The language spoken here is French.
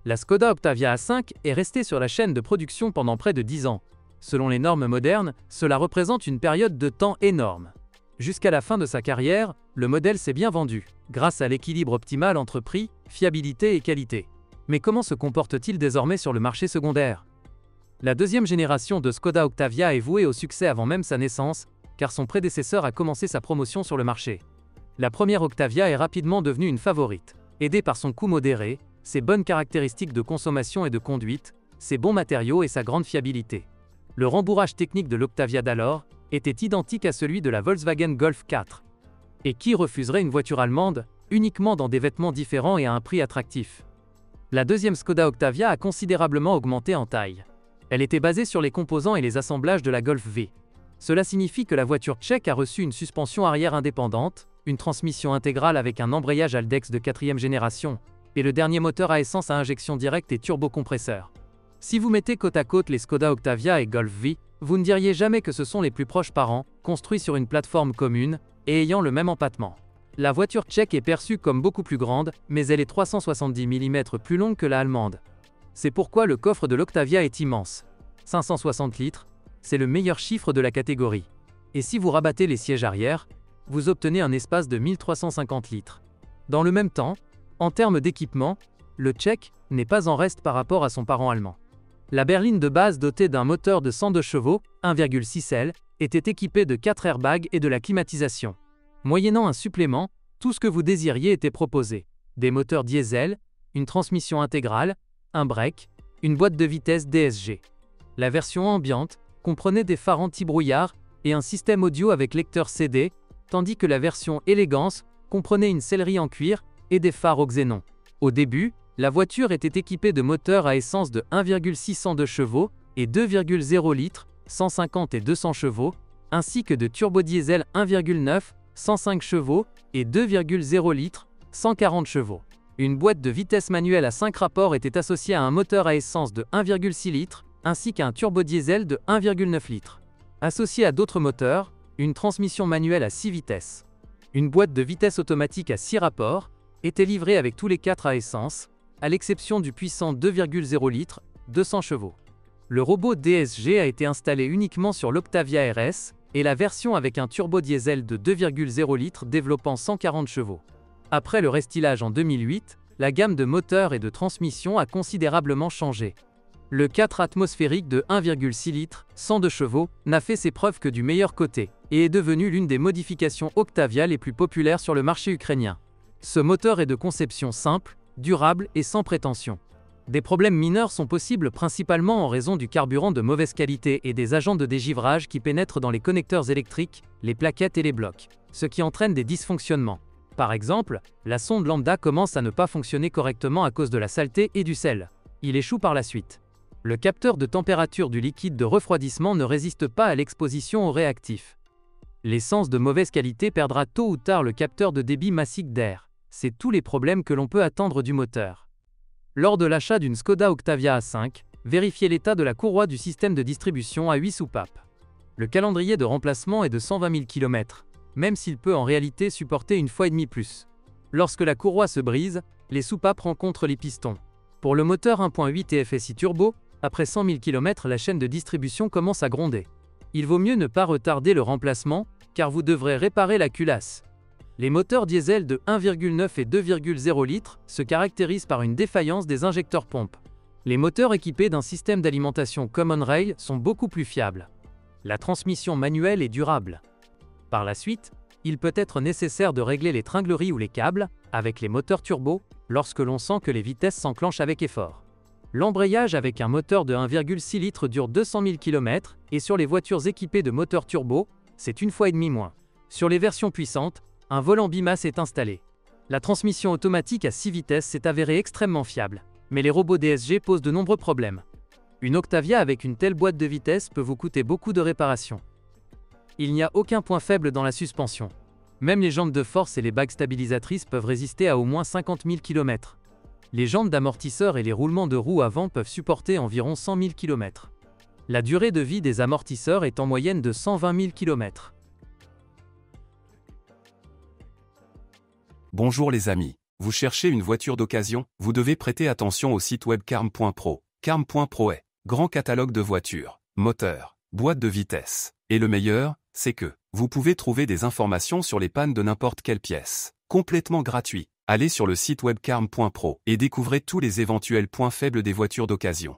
La Skoda Octavia A5 est restée sur la chaîne de production pendant près de 10 ans. Selon les normes modernes, cela représente une période de temps énorme. Jusqu'à la fin de sa carrière, le modèle s'est bien vendu, grâce à l'équilibre optimal entre prix, fiabilité et qualité. Mais comment se comporte-t-il désormais sur le marché secondaire? La deuxième génération de Skoda Octavia est vouée au succès avant même sa naissance, car son prédécesseur a commencé sa promotion sur le marché. La première Octavia est rapidement devenue une favorite, aidée par son coût modéré, ses bonnes caractéristiques de consommation et de conduite, ses bons matériaux et sa grande fiabilité. Le rembourrage technique de l'Octavia d'alors était identique à celui de la Volkswagen Golf 4. Et qui refuserait une voiture allemande, uniquement dans des vêtements différents et à un prix attractif? La deuxième Skoda Octavia a considérablement augmenté en taille. Elle était basée sur les composants et les assemblages de la Golf V. Cela signifie que la voiture tchèque a reçu une suspension arrière indépendante, une transmission intégrale avec un embrayage Haldex de 4e génération, et le dernier moteur à essence à injection directe et turbocompresseur. Si vous mettez côte à côte les Skoda Octavia et Golf V, vous ne diriez jamais que ce sont les plus proches parents, construits sur une plateforme commune, et ayant le même empattement. La voiture tchèque est perçue comme beaucoup plus grande, mais elle est 370 mm plus longue que la allemande. C'est pourquoi le coffre de l'Octavia est immense. 560 litres, c'est le meilleur chiffre de la catégorie. Et si vous rabattez les sièges arrière, vous obtenez un espace de 1350 litres. Dans le même temps, en termes d'équipement, le tchèque n'est pas en reste par rapport à son parent allemand. La berline de base dotée d'un moteur de 102 chevaux, 1,6 L, était équipée de 4 airbags et de la climatisation. Moyennant un supplément, tout ce que vous désiriez était proposé. Des moteurs diesel, une transmission intégrale, un break, une boîte de vitesse DSG. La version ambiante comprenait des phares anti-brouillard et un système audio avec lecteur CD, tandis que la version élégance comprenait une sellerie en cuir et des phares au xénon. Au début, la voiture était équipée de moteurs à essence de 1,602 chevaux et 2,0 litres, 150 et 200 chevaux, ainsi que de turbodiesel 1,9, 105 chevaux et 2,0 litres, 140 chevaux. Une boîte de vitesse manuelle à 5 rapports était associée à un moteur à essence de 1,6 litres, ainsi qu'à un turbodiesel de 1,9 litres. Associée à d'autres moteurs, une transmission manuelle à 6 vitesses. Une boîte de vitesse automatique à 6 rapports était livrée avec tous les 4 à essence, à l'exception du puissant 2,0 litres, 200 chevaux. Le robot DSG a été installé uniquement sur l'Octavia RS et la version avec un turbodiesel de 2,0 litres développant 140 chevaux. Après le restylage en 2008, la gamme de moteurs et de transmission a considérablement changé. Le 4 atmosphérique de 1,6 litres, 102 chevaux, n'a fait ses preuves que du meilleur côté, et est devenu l'une des modifications Octavia les plus populaires sur le marché ukrainien. Ce moteur est de conception simple, durable et sans prétention. Des problèmes mineurs sont possibles principalement en raison du carburant de mauvaise qualité et des agents de dégivrage qui pénètrent dans les connecteurs électriques, les plaquettes et les blocs, ce qui entraîne des dysfonctionnements. Par exemple, la sonde lambda commence à ne pas fonctionner correctement à cause de la saleté et du sel. Il échoue par la suite. Le capteur de température du liquide de refroidissement ne résiste pas à l'exposition aux réactifs. L'essence de mauvaise qualité perdra tôt ou tard le capteur de débit massique d'air. C'est tous les problèmes que l'on peut attendre du moteur. Lors de l'achat d'une Skoda Octavia A5, vérifiez l'état de la courroie du système de distribution à 8 soupapes. Le calendrier de remplacement est de 120 000 km, même s'il peut en réalité supporter une fois et demie plus. Lorsque la courroie se brise, les soupapes rencontrent les pistons. Pour le moteur 1.8 TFSI turbo, après 100 000 km, la chaîne de distribution commence à gronder. Il vaut mieux ne pas retarder le remplacement, car vous devrez réparer la culasse. Les moteurs diesel de 1,9 et 2,0 litres se caractérisent par une défaillance des injecteurs pompes. Les moteurs équipés d'un système d'alimentation Common Rail sont beaucoup plus fiables. La transmission manuelle est durable. Par la suite, il peut être nécessaire de régler les tringleries ou les câbles, avec les moteurs turbo, lorsque l'on sent que les vitesses s'enclenchent avec effort. L'embrayage avec un moteur de 1,6 litres dure 200 000 km, et sur les voitures équipées de moteurs turbo, c'est une fois et demie moins. Sur les versions puissantes, un volant bimasse est installé. La transmission automatique à 6 vitesses s'est avérée extrêmement fiable, mais les robots DSG posent de nombreux problèmes. Une Octavia avec une telle boîte de vitesses peut vous coûter beaucoup de réparations. Il n'y a aucun point faible dans la suspension. Même les jantes de force et les bagues stabilisatrices peuvent résister à au moins 50 000 km. Les jantes d'amortisseur et les roulements de roues avant peuvent supporter environ 100 000 km. La durée de vie des amortisseurs est en moyenne de 120 000 km. Bonjour les amis. Vous cherchez une voiture d'occasion? Vous devez prêter attention au site web carm.pro. Carm.pro est grand catalogue de voitures, moteurs, boîtes de vitesse. Et le meilleur, c'est que vous pouvez trouver des informations sur les pannes de n'importe quelle pièce. Complètement gratuit. Allez sur le site web carm.pro et découvrez tous les éventuels points faibles des voitures d'occasion.